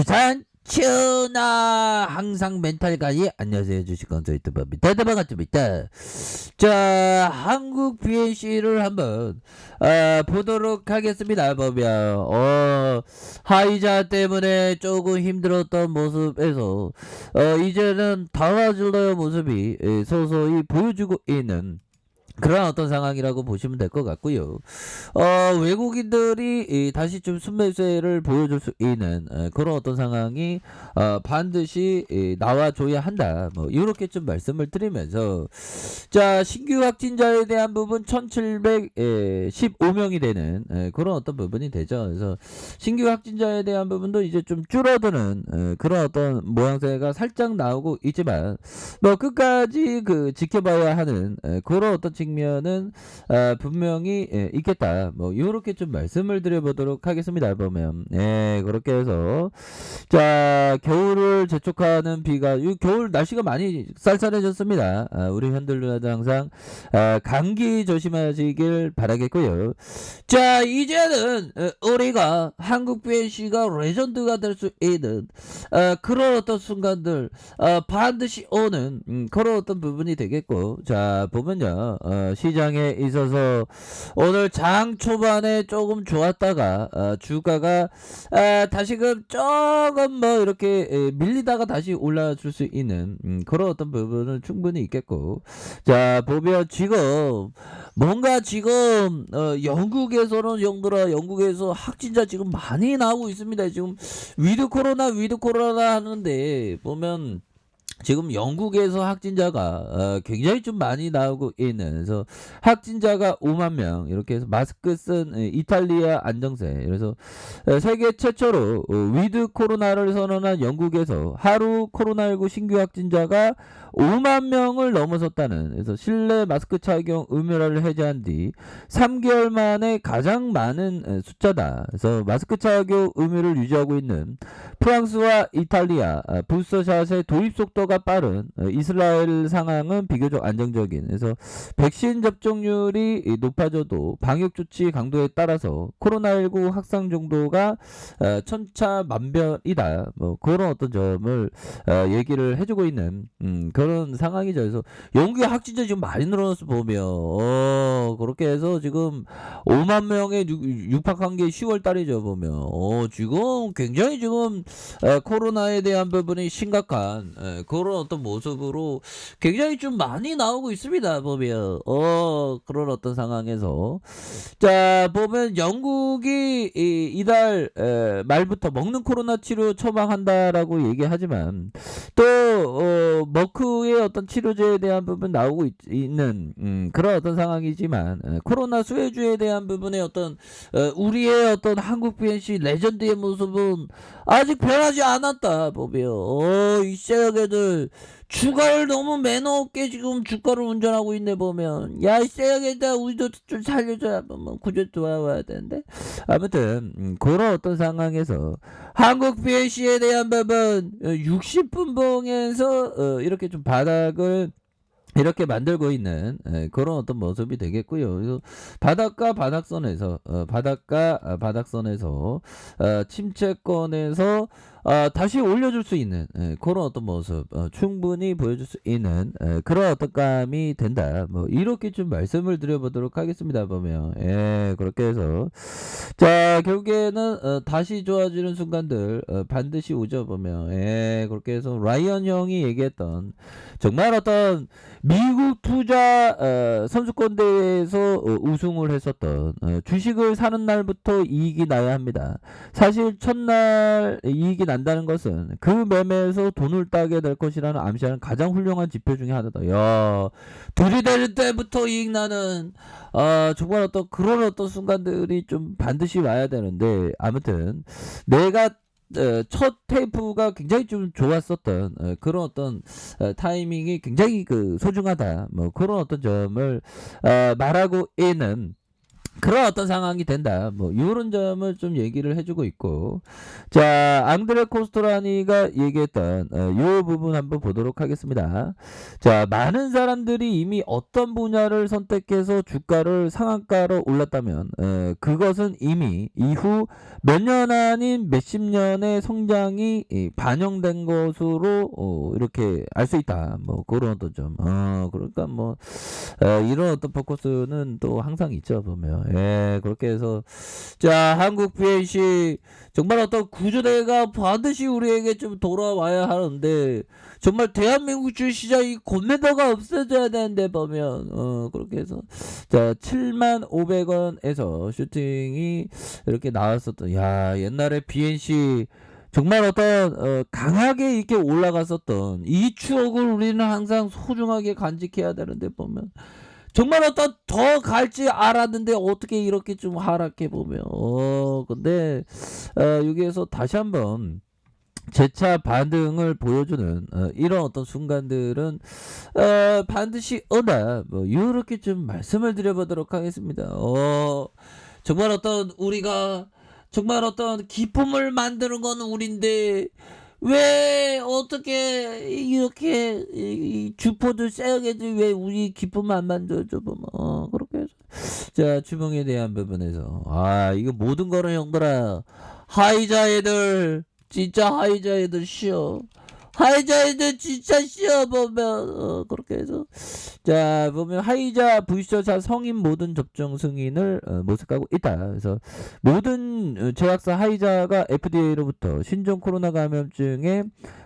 두산 치어나 항상 멘탈 관리. 안녕하세요, 주식kon설 유튜버입니다. 반갑습니다. 자, 한국 BNC를 한번 보도록 하겠습니다. 보면 하이자 때문에 조금 힘들었던 모습에서 이제는 달라질 모습이 서서히 보여주고 있는 그런 어떤 상황이라고 보시면 될 것 같고요. 외국인들이 다시 좀 순매수를 보여줄 수 있는 그런 어떤 상황이 반드시 나와줘야 한다. 뭐 이렇게 좀 말씀을 드리면서, 자, 신규 확진자에 대한 부분 1715명이 되는 그런 어떤 부분이 되죠. 그래서 신규 확진자에 대한 부분도 이제 좀 줄어드는 그런 어떤 모양새가 살짝 나오고 있지만, 뭐 끝까지 지켜봐야 하는 그런 어떤 측면은 분명히 있겠다. 뭐 요렇게 좀 말씀을 드려보도록 하겠습니다. 보면 그렇게 해서, 자, 겨울을 재촉하는 비가, 이 겨울 날씨가 많이 쌀쌀해졌습니다. 우리 현들 누나도 항상 감기 조심하시길 바라겠고요. 자, 이제는 우리가 한국 BNC가 레전드가 될 수 있는 그런 어떤 순간들 반드시 오는 그런 어떤 부분이 되겠고, 자, 보면요, 시장에 있어서 오늘 장 초반에 조금 좋았다가 주가가 다시금 조금 뭐 이렇게 밀리다가 다시 올라줄 수 있는 그런 어떤 부분은 충분히 있겠고, 자, 보면 지금 뭔가 지금 영국에서는 영국에서 확진자 지금 많이 나오고 있습니다. 지금 위드 코로나 하는데 보면 지금 영국에서 확진자가 굉장히 좀 많이 나오고 있는, 그래서 확진자가 5만 명 이렇게 해서 마스크 쓴 이탈리아 안정세, 그래서 세계 최초로 위드 코로나를 선언한 영국에서 하루 코로나19 신규 확진자가 5만 명을 넘어섰다는, 그래서 실내 마스크 착용 의무화를 해제한 뒤 3개월 만에 가장 많은 숫자다. 그래서 마스크 착용 의무를 유지하고 있는 프랑스와 이탈리아, 부스터샷의 도입 속도가 빠른 이스라엘 상황은 비교적 안정적인, 그래서 백신 접종률이 높아져도 방역 조치 강도에 따라서 코로나19 확산 정도가 천차만별이다. 뭐 그런 어떤 점을 얘기를 해주고 있는 그런 상황이죠. 그래서 영국의 확진자 지금 많이 늘어났어 보면 그렇게 해서 지금 5만 명에 육박한 게 10월 달이죠. 보면 지금 굉장히 지금 코로나에 대한 부분이 심각한 그런 어떤 모습으로 굉장히 좀 많이 나오고 있습니다. 보면 그런 어떤 상황에서, 자, 보면 영국이 이달 말부터 먹는 코로나 치료 처방한다라고 얘기하지만, 또 머크의 어떤 치료제에 대한 부분 나오고 있는 그런 어떤 상황이지만, 코로나 수혜주에 대한 부분의 어떤 우리의 어떤 한국 BNC 레전드의 모습은 아직 변하지 않았다. 보면 이 세력애들 주가를 너무 매너 없게 지금 주가를 운전하고 있네. 보면 야, 이 세력애들 우리도 좀 살려줘야 뭐 구조 좋아와야 되는데, 아무튼 그런 어떤 상황에서 한국 BNC에 대한 부분 60분봉에서 이렇게 좀 바닥을 이렇게 만들고 있는 그런 어떤 모습이 되겠고요. 그래서 바닥과 바닥선에서 침체권에서 다시 올려줄 수 있는 그런 어떤 모습 충분히 보여줄 수 있는 그런 어떤 감이 된다. 뭐 이렇게 좀 말씀을 드려보도록 하겠습니다. 보면 그렇게 해서, 자, 결국에는 다시 좋아지는 순간들 반드시 오죠. 보면 그렇게 해서 라이언 형이 얘기했던, 정말 어떤 미국 투자 선수권 대회에서 우승을 했었던, 주식을 사는 날부터 이익이 나야 합니다. 사실 첫날 이익이 난다는 것은 그 매매에서 돈을 따게 될 것이라는 암시하는 가장 훌륭한 지표 중에 하나다. 야, 들이댈 때부터 이익 나는 정말 어떤 그런 어떤 순간들이 좀 반드시 와야 되는데, 아무튼 내가 첫 테이프가 굉장히 좀 좋았었던 그런 어떤 타이밍이 굉장히 소중하다. 뭐 그런 어떤 점을 말하고 있는 그런 어떤 상황이 된다. 뭐 요런 점을 좀 얘기를 해 주고 있고. 자, 앙드레 코스토라니가 얘기했던 요 부분 한번 보도록 하겠습니다. 자, 많은 사람들이 이미 어떤 분야를 선택해서 주가를 상한가로 올랐다면 그것은 이미 이후 몇 년 아닌 몇십 년의 성장이 반영된 것으로 이렇게 알 수 있다. 뭐 그런 어떤 점. 그러니까 뭐 이런 어떤 포커스는 또 항상 있죠 보면. 예, 그렇게 해서 자, 한국 BNC 정말 어떤 구조대가 반드시 우리에게 좀 돌아와야 하는데 정말 대한민국 주시장이 골매도가 없어져야 되는데 보면 그렇게 해서 자, 75,000원에서 슈팅이 이렇게 나왔었던, 야, 옛날에 BNC 정말 어떤 강하게 이렇게 올라갔었던 이 추억을 우리는 항상 소중하게 간직해야 되는데 보면 정말 어떤 더 갈지 알았는데 어떻게 이렇게 좀 하락해 보면 근데 여기에서 다시 한번 재차 반등을 보여주는 이런 어떤 순간들은 반드시 온다. 뭐 이렇게 좀 말씀을 드려보도록 하겠습니다. 정말 어떤 우리가 정말 어떤 기쁨을 만드는 건 우린데 왜 어떻게 이렇게 이 주포들 세게 왜 우리 기쁨을 안 만들어줘 보면 그렇게 해서 자, 주봉에 대한 부분에서 이거 모든 거는 형들아 하이자 애들 진짜 하이자 애들 쉬어. 하이자 애들 진짜 쉬어 보면 그렇게 해서 자, 보면 하이자 부스터차 성인 모든 접종 승인을 모색하고 있다. 그래서 모든 제약사 하이자가 FDA로부터 신종 코로나 감염증의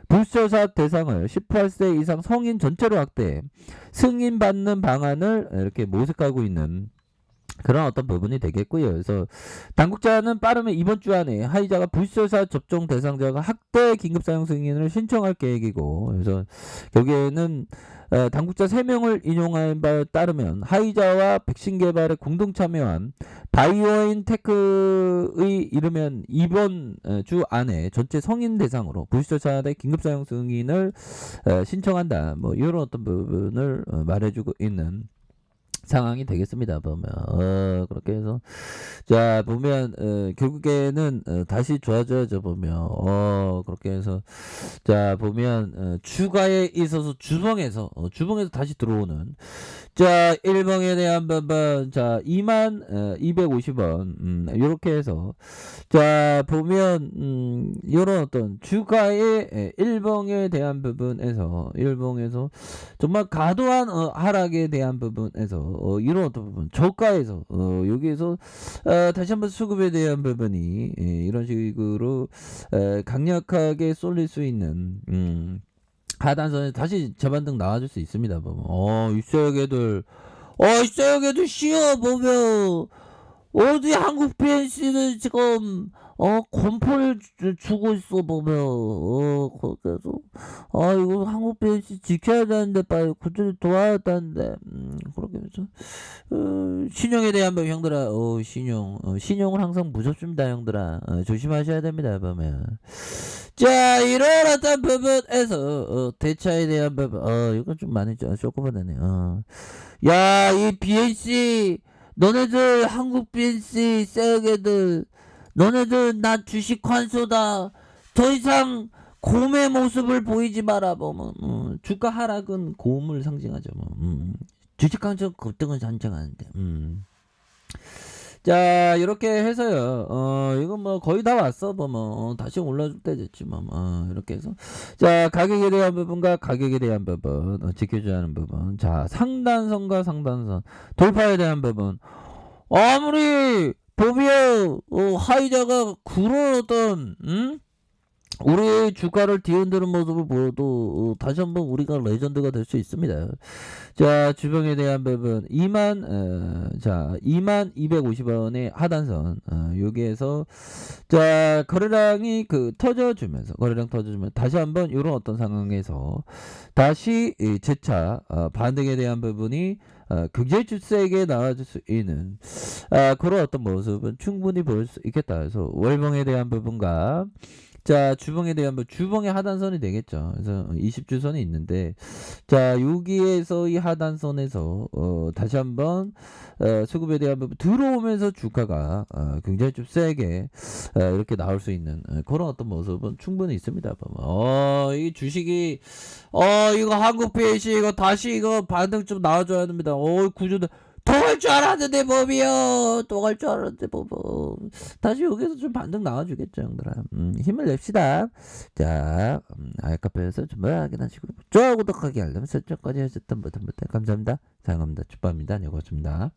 부스터샷 대상을 18세 이상 성인 전체로 확대 승인받는 방안을 이렇게 모색하고 있는 그런 어떤 부분이 되겠고요. 그래서 당국자는 빠르면 이번 주 안에 하이자가 부스터샷 접종 대상자가 확대 긴급 사용 승인을 신청할 계획이고, 그래서 여기에는 당국자 3명을 인용한 바에 따르면 하이자와 백신 개발에 공동 참여한 바이오인테크의 이르면 이번 주 안에 전체 성인 대상으로 부스터샷의 긴급 사용 승인을 신청한다. 뭐 이런 어떤 부분을 말해주고 있는 상황이 되겠습니다. 보면 그렇게 해서 자, 보면 결국에는 다시 좋아져야죠. 보면 그렇게 해서 자, 보면 추가에 있어서 주봉에서 다시 들어오는 자, 1봉에 대한 부분 자, 22,250원 이렇게 해서 자, 보면 이런 어떤 주가의 1봉에 대한 부분에서 정말 과도한 하락에 대한 부분에서 이런 어떤 부분 저가에서 여기에서 다시 한번 수급에 대한 부분이 이런 식으로 강력하게 쏠릴 수 있는 하단선에 다시 재반등 나와줄 수 있습니다. 보면 입사역애들 입사역애들 쉬어 보면 어디 한국 PNC는 지금 공포를 주고 있어 보면 그래서 이거 한국 PNC 지켜야 되는데 빨리 구조를 도와야 되는데 그렇게 해서 신용에 대한 부 형들아 신용은 항상 무섭습니다. 형들아 조심하셔야 됩니다. 보면 자, 이런 어떤 부분에서 대차에 대한 부분 이건 좀 많이 쇼크받았네요. 야, 이 BNC 너네들 한국 BNC 쎄게들 너네들 나 주식 환수다. 더 이상 곰의 모습을 보이지 마라. 보면 주가 하락은 곰을 상징하죠. 주식 환수 급등을 상징하는데. 자, 이렇게 해서요. 이거 뭐 거의 다 왔어. 보면 다시 올라줄 때 됐지만 이렇게 해서 자, 가격에 대한 부분과 가격에 대한 부분 지켜줘야 하는 부분. 자, 상단선과 상단선 돌파에 대한 부분. 아무리 보면 하이자가 그런 어떤 우리 주가를 뒤흔드는 모습을 보여도 다시 한번 우리가 레전드가 될 수 있습니다. 자, 주봉에 대한 부분 22,250원의 하단선 여기에서 자, 거래량이 터져주면서 다시 한번 이런 어떤 상황에서 다시 재차 반등에 대한 부분이 굉장히 세게 나와줄 수 있는 그런 어떤 모습은 충분히 보일 수 있겠다. 그래서 월봉에 대한 부분과 자, 주봉에 대한 주봉의 하단선이 되겠죠. 그래서 20주선이 있는데, 자, 여기에서 이 하단선에서 다시 한번 수급에 대한 부분 들어오면서 주가가 굉장히 좀 세게 이렇게 나올 수 있는 그런 어떤 모습은 충분히 있습니다. 이 주식이 이거 한국 PH 이거 다시 이거 반등 좀 나와줘야 됩니다. 구조도 또 갈 줄 알았는데 몸이요. 또 갈 줄 알았는데 몸. 다시 여기서 좀 반등 나와주겠죠, 형들아. 힘을 냅시다. 자, 알카페에서 좀 확인하시고 좋아요, 구독하기, 알람 설정까지 하셨던 분들 감사합니다. 사랑합니다. 축복합니다. 네, 고맙습니다.